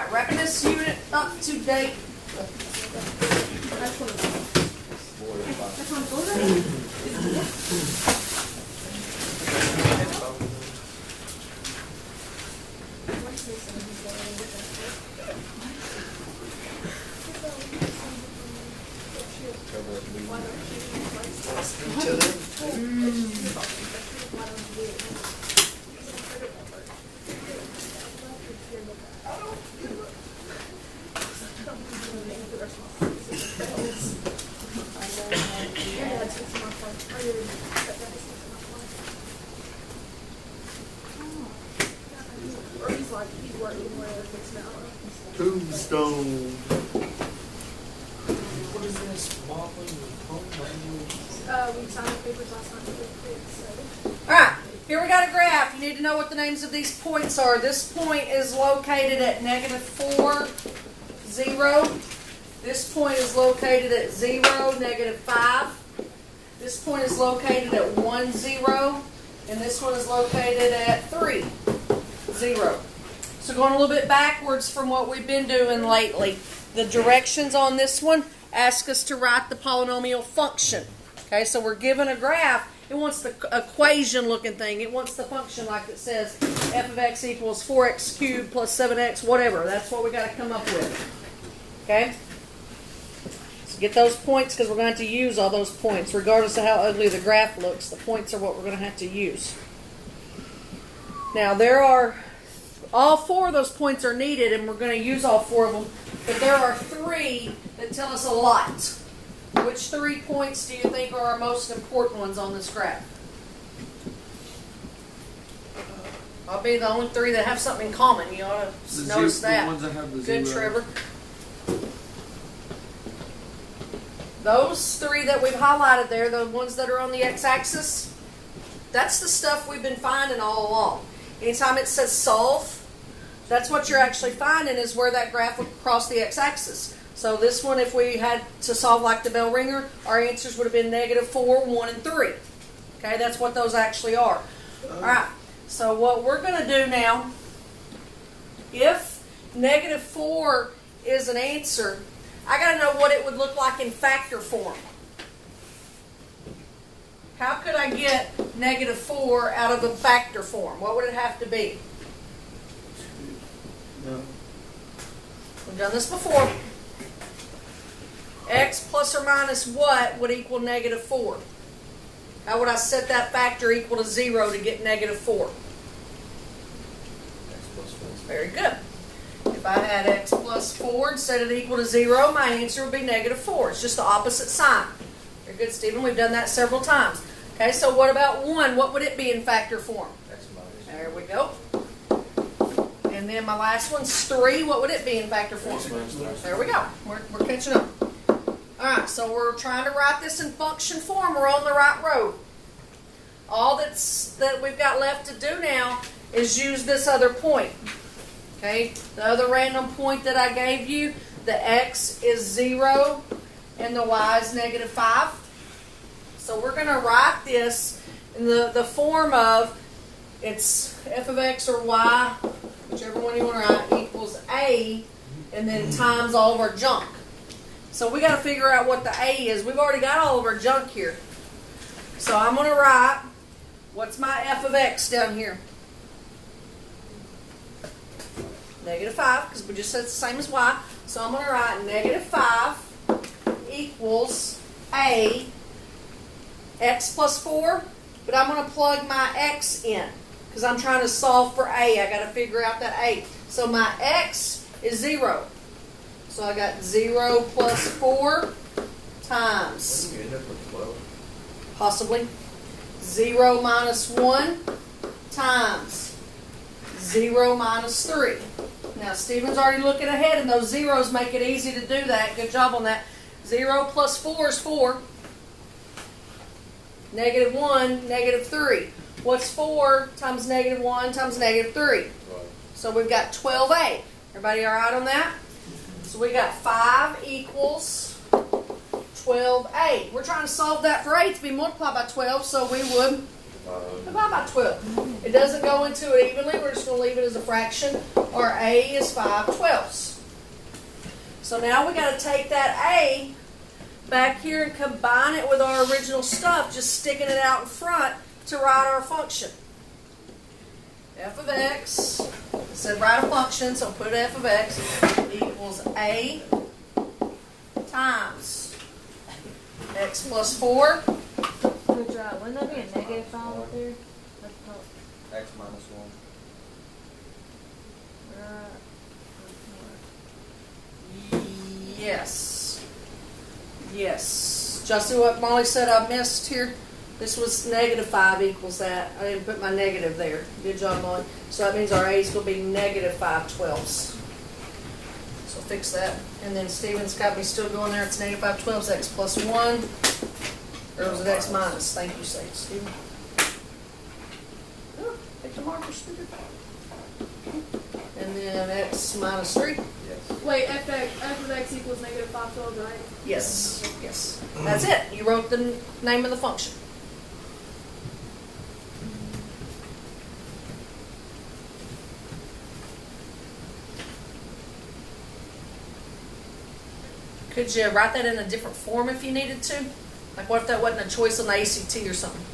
Alright, wrapping this unit up to date. Tombstone. What is this? Wobbling We signed papers last night. Alright, here we got a graph. You need to know what the names of these points are. This point is located at -4, 0. This point is located at 0, -5. This point is located at 1, 0. And this one is located at 3, 0. So going a little bit backwards from what we've been doing lately. The directions on this one ask us to write the polynomial function. Okay, so we're given a graph. It wants the equation looking thing. It wants the function like it says f of x equals 4x cubed plus 7x, whatever. That's what we got to come up with. Okay? So get those points because we're going to have to use all those points. Regardless of how ugly the graph looks, the points are what we're going to have to use. Now there are, all 4 of those points are needed and we're going to use all 4 of them. But there are 3 that tell us a lot. Which 3 points do you think are our most important ones on this graph? I'll be the only 3 that have something in common. You ought to notice that. The ones that have the Good, zero. Trevor. Those 3 that we've highlighted there, the ones that are on the x-axis, that's the stuff we've been finding all along. Anytime it says solve, that's what you're actually finding is where that graph would cross the x-axis. So this one, if we had to solve like the bell ringer, our answers would have been -4, 1, and 3. Okay, that's what those actually are. Alright, so what we're going to do now, if -4 is an answer, I got to know what it would look like in factor form. How could I get -4 out of the factor form? What would it have to be? No. We've done this before. X plus or minus what would equal -4? How would I set that factor equal to 0 to get -4? X plus 4. Very good. If I had x plus 4 and set it equal to 0, my answer would be -4. It's just the opposite sign. Very good, Stephen. We've done that several times. Okay, so what about 1? What would it be in factor form? X minus. There we go. And then my last one's 3. What would it be in factor form? There we go. We're catching up. Alright, so we're trying to write this in function form. We're on the right road. All that we've got left to do now is use this other point. Okay, the other random point that I gave you, the x is 0 and the y is -5. So we're going to write this in the form of it's f of x or y, whichever one you want to write, equals a, and then times all of our junk. So we got to figure out what the a is. We've already got all of our junk here. So I'm going to write, what's my f of x down here? -5, because we just said it's the same as y. So I'm going to write -5 equals a x plus 4, but I'm going to plug my x in because I'm trying to solve for a. I got to figure out that a. So my x is 0. So I got 0 plus 4 times, Wouldn't you end up with 12? possibly, 0 minus 1 times 0 minus 3. Now Stephen's already looking ahead and those zeros make it easy to do that. Good job on that. 0 plus 4 is 4. -1, -3. What's 4 times -1 times -3? Right. So we've got 12a. Everybody all right on that? So we got 5 equals 12a. We're trying to solve that for a to be multiplied by 12, so we would Divide by 12. It doesn't go into it evenly. We're just going to leave it as a fraction. Our A is 5/12. So now we got to take that A back here and combine it with our original stuff, just sticking it out in front to write our function. F of x, it said write a function, so put f of x equals A times x plus 4. Good job. Wouldn't that be a negative 5 up there? That's top. X minus 1. Yes. Yes. Did y'all see what Molly said I missed here? This was negative 5 equals that. I didn't put my negative there. Good job, Molly. So that means our A is going to be negative 5/12. So fix that. And then Stephen's got me still going there. It's negative 5/12, x plus 1. Or was it x minus? Thank you, Stephen. Oh, pick the marker, stupid. And then x minus 3. Yes. Wait, f of x equals negative 5/12, right? Yes, yes. That's it. You wrote the name of the function. Could you write that in a different form if you needed to? Like what if that wasn't a choice on the ACT or something?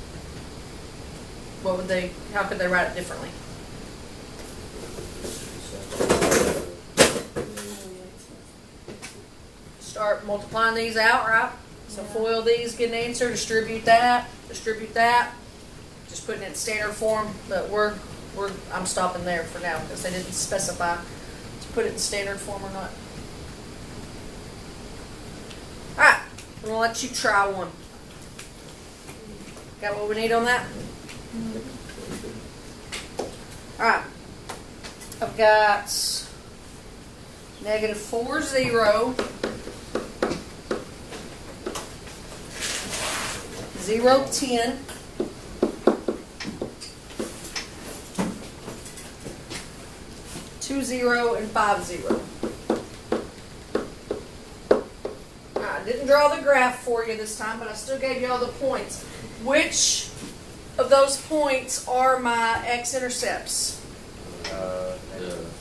What would they, how could they write it differently? Start multiplying these out, right? So FOIL these, get an answer, distribute that. Just putting it in standard form, but I'm stopping there for now because they didn't specify to put it in standard form or not. Alright, I'm gonna let you try one. Got what we need on that? Alright. I've got negative 4, 0, 0, 10, 2, 0, and 5, 0. I didn't draw the graph for you this time, but I still gave you all the points. Which of those points are my x-intercepts?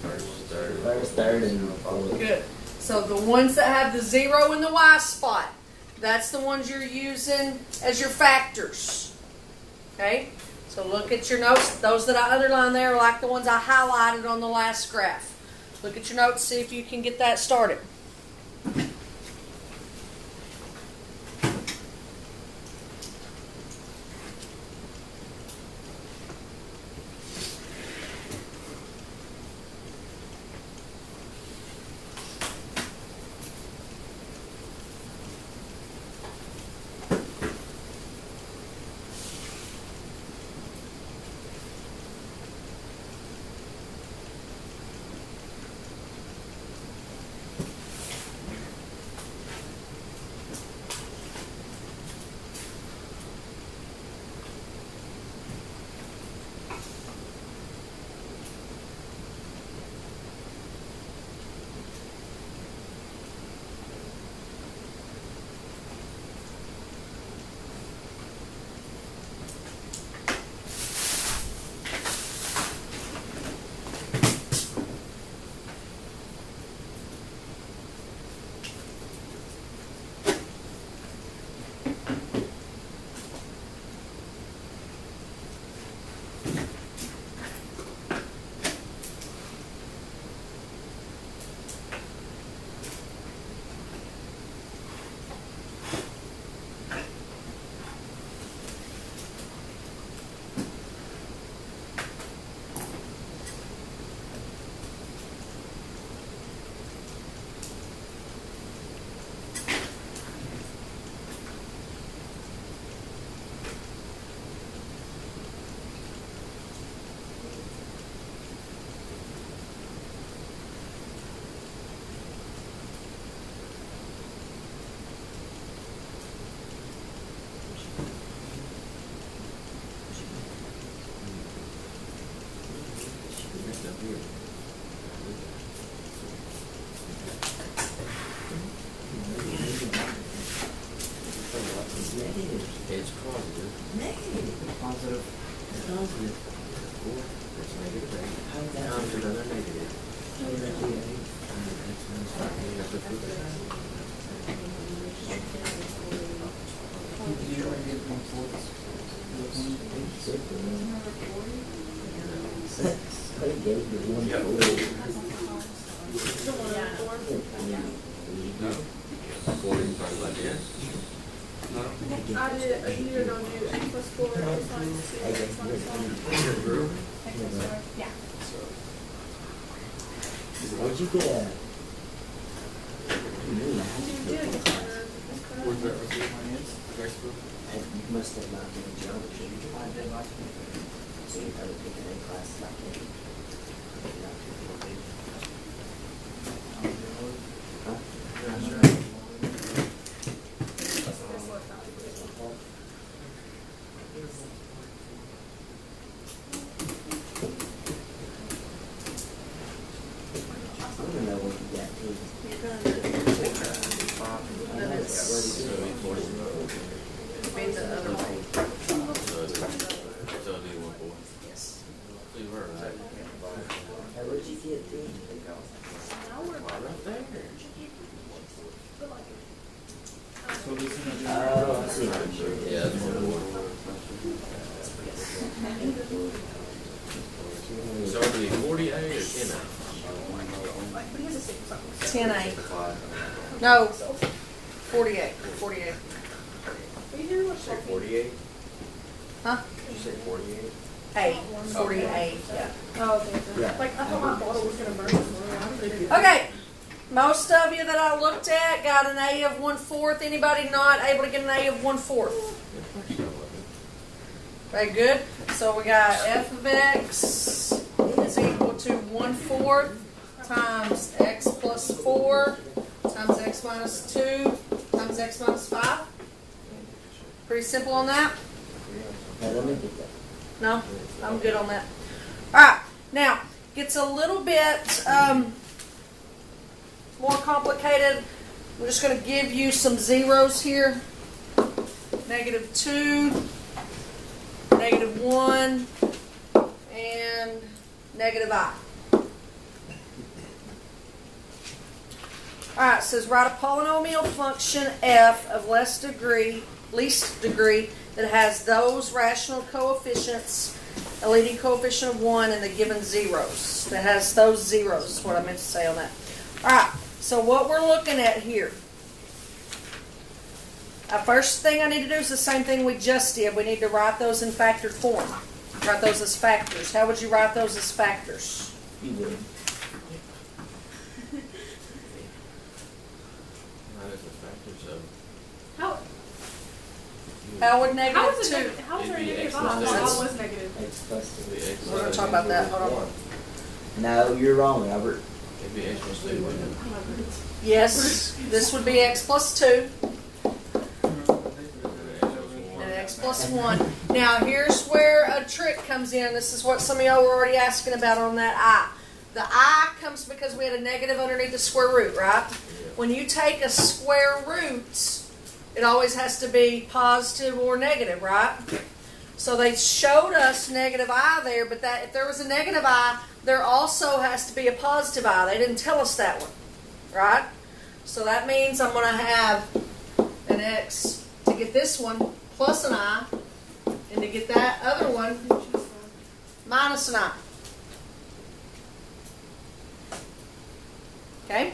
First, third, and fourth. Good. So the ones that have the 0 in the y spot, that's the ones you're using as your factors. Okay? So look at your notes. Those that I underlined there are like the ones I highlighted on the last graph. Look at your notes, see if you can get that started. Times another negative. I did, you were gonna do x plus 4, x minus 2, x minus 1. Yeah. Where'd you get a? You did get that. Where's that receipt on his? Textbook? You must have not been in geometry. So you probably picked an A class like that. Huh? I don't know what you got too. Then it's been the other way. Yes. Hey, where'd you get these? So this is Oh, I see. Yeah, that's So are we 40A or 10A? 10A. No, 48. 48. Did you say 48? Huh? Did you say 48? 8. 48. Yeah. Oh, okay. Yeah. Like, I thought my bottle was gonna burn this morning. Okay. Most of you that I looked at got an A of 1/4. Anybody not able to get an A of 1/4? Very good. So we got f of x is equal to 1/4 times x plus 4 times x minus 2 times x minus 5. Pretty simple on that? Hey, let me get that. No? I'm good on that. Alright, now, gets a little bit more complicated. We're just going to give you some zeros here. -2, -1, and -I. Alright, it says write a polynomial function f of least degree that has those rational coefficients, a leading coefficient of 1, and the given zeros. That has those zeros, is what I meant to say on that. Alright, so what we're looking at here. First thing I need to do is the same thing we just did. We need to write those in factored form. Write those as factors. How would you write those as factors? You would. How, How would how is -2? it how is there a It'd be negative x 5? plus I two. thought it was negative. X plus two. We're going to talk about that. Hold on. No, you're wrong, Robert. It'd be x plus 2, wouldn't it? Yes, this would be x plus 2 and x plus 1. Now, here's where a trick comes in. This is what some of y'all were already asking about on that I. The I comes because we had a negative underneath the square root, right? When you take a square root, it always has to be positive or negative, right? So they showed us -I there, but that if there was a -I, there also has to be a positive I. They didn't tell us that one, right? So that means I'm going to have an x to get this one plus an I, and to get that other one minus an I. Okay?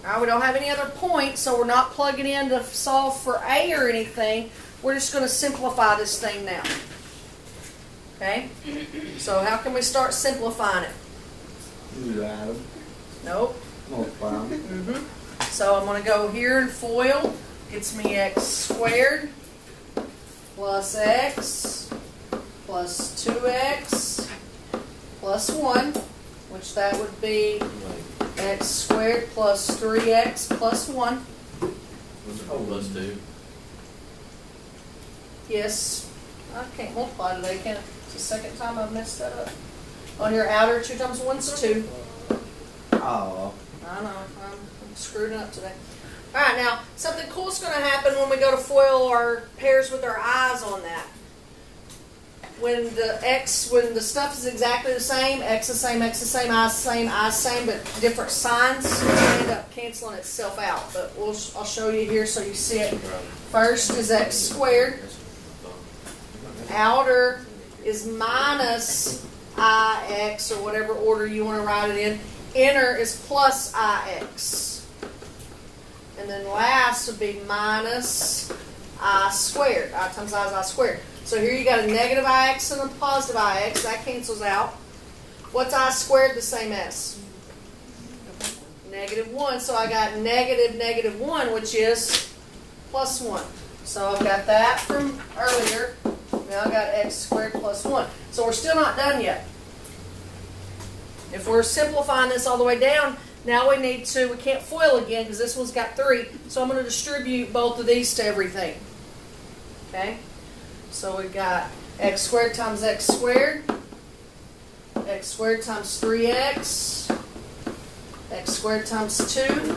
All right, we don't have any other points, so we're not plugging in to solve for A or anything. We're just going to simplify this thing now. Okay? So how can we start simplifying it? You add them. Nope. Multiply them. So I'm going to go here and FOIL. Gets me x squared plus x plus 2x plus 1, which that would be x squared plus 3x plus 1. Plus 2. Yes. I can't multiply today, can I? It's the second time I've messed that up. On your outer, 2 times 1 is 2. Oh. I know, I'm screwed up today. Alright, now, something cool's going to happen when we go to FOIL our pairs with our eyes on that. When the stuff is exactly the same, X the same, X the same, I the same, I the same, but different signs, it's going to end up canceling itself out. But I'll show you here so you see it. First is X squared. Outer is minus IX, or whatever order you want to write it in. Inner is plus IX. And then last would be minus I squared. I times I is I squared. So here you got a negative IX and a positive IX. That cancels out. What's I squared the same as? Negative 1. So I got negative 1, which is plus 1. So I've got that from earlier. Now I've got X squared plus 1. So we're still not done yet. If we're simplifying this all the way down, now we can't FOIL again because this one's got 3. So I'm going to distribute both of these to everything. Okay? So we've got X squared times X squared. X squared times 3X. X squared times 2.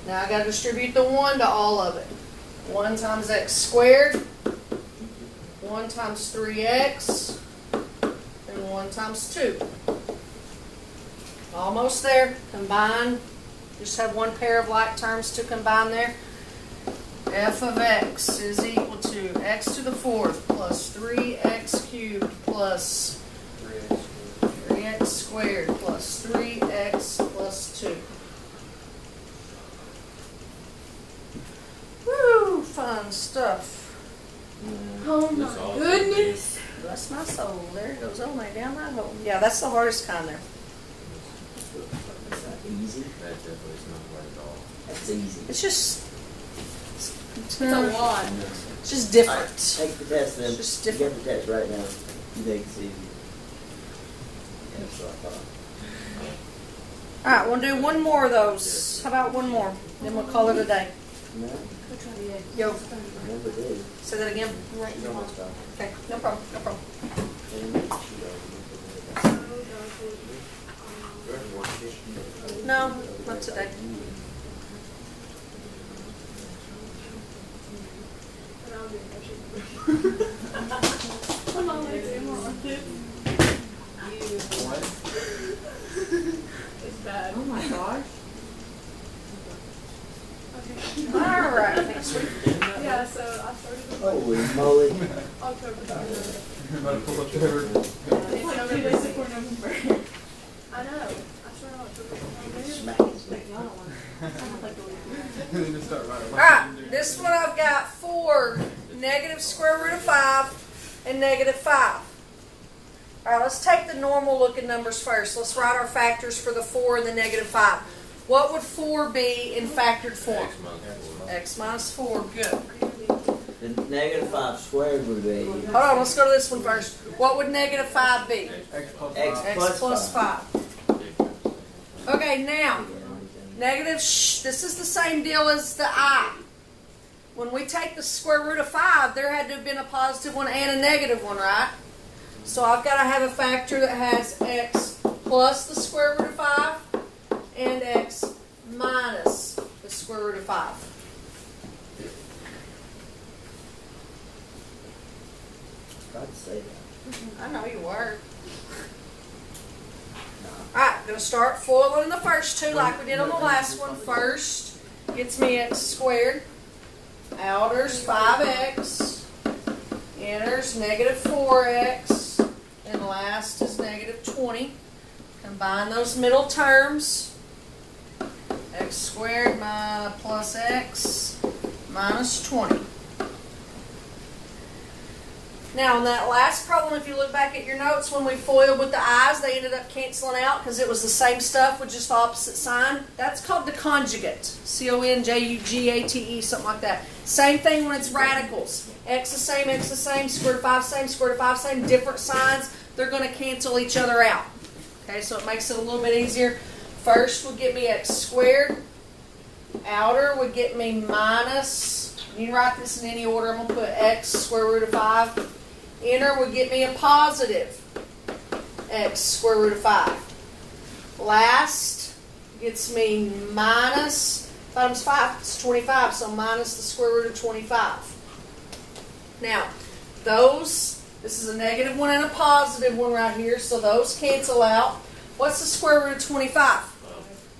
Now I've got to distribute the 1 to all of it. 1 times X squared. 1 times 3X. And 1 times 2. Almost there. Combine. Just have one pair of like terms to combine there. F of X is equal to X to the 4th plus 3X cubed plus 3X squared plus 3X plus 2. Woo! Fun stuff. Oh That's my all. goodness. Bless my soul. There it goes. Oh my down that hole. Yeah, that's the hardest kind there. Is that easy? That definitely is not hard at all. That's easy. It's just It's a lot. It's just different. Take the test then. It's just You get different. the test right now. You think it's easy. That's what I thought. Alright, we'll do one more of those. How about one more? Then we'll call it a day. No, Yo, I never did. say that again. It's almost done. Okay, no problem, no problem. No, not today. Come on, Lexi, come on. It's bad. Oh my gosh. Okay. Alright, next week. Yeah, so I started with Holy moly. October 3rd. You're about to pull up there. It's like 2 days before November. I know. I started October 3rd. Smack it, smack it. Y'all don't want Then just start writing. Alright, this one I've got 4, negative square root of 5, and negative 5. Alright, let's take the normal looking numbers first. Let's write our factors for the 4 and the negative 5. What would 4 be in factored form? X minus 4. X minus 4, good. The negative 5 squared would be Hold on, let's go to this one first. What would negative 5 be? X plus X 5. X plus 5. Okay, now, negative, this is the same deal as the I. When we take the square root of 5, there had to have been a positive one and a negative one, right? So I've got to have a factor that has X plus the square root of 5 and X minus the square root of 5. Tried to say that. I know you were. Alright, going to start foiling the first two like we did on the last one. First gets me X squared. Outer's 5X. Inner's negative 4X. And last is negative 20. Combine those middle terms. X squared plus X minus 20. Now, in that last problem, if you look back at your notes, when we foiled with the i's, they ended up canceling out because it was the same stuff with just the opposite sign. That's called the conjugate. C-O-N-J-U-G-A-T-E, something like that. Same thing when it's radicals. X the same, square root of 5 same, square root of 5 same, different signs. They're going to cancel each other out. Okay, so it makes it a little bit easier. First would get me X squared. Outer would get me minus, you can write this in any order, I'm going to put X square root of 5. Inner would get me a positive X square root of 5. Last gets me minus times 5 is 25, so minus the square root of 25. Now, this is a negative one and a positive one right here, so those cancel out. What's the square root of 25?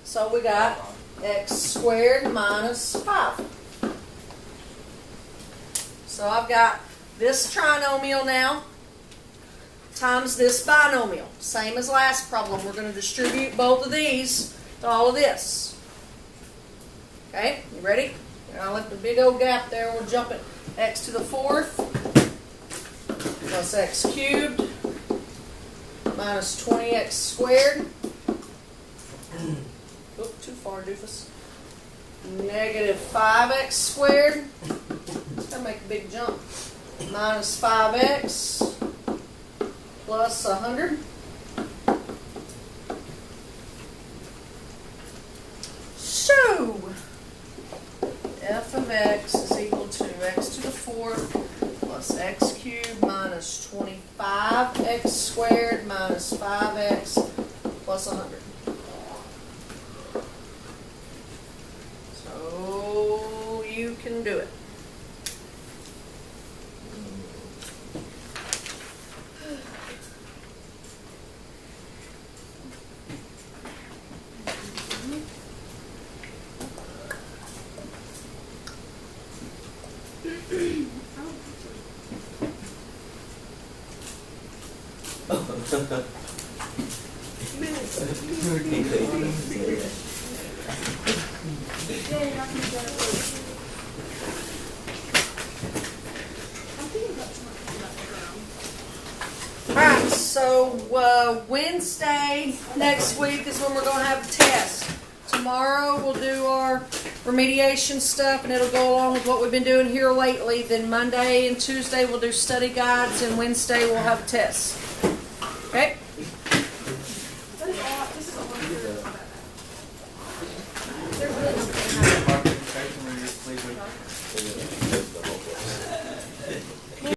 So we got x squared minus 5. So I've got this trinomial now times this binomial. Same as last problem. We're going to distribute both of these to all of this. Okay, you ready? I left a big old gap there. We'll jump it. X to the 4th plus x cubed minus 20x squared. Oop, too far, doofus. Negative 5x squared. It's going to make a big jump. Minus 5x plus 100. So, f of x is equal to x to the 4th plus x cubed minus 25x squared minus 5x plus 100. So, you can do it. Alright, so Wednesday next week is when we're going to have a test. Tomorrow we'll do our remediation stuff and it'll go along with what we've been doing here lately. Then Monday and Tuesday we'll do study guides and Wednesday we'll have tests. Okay?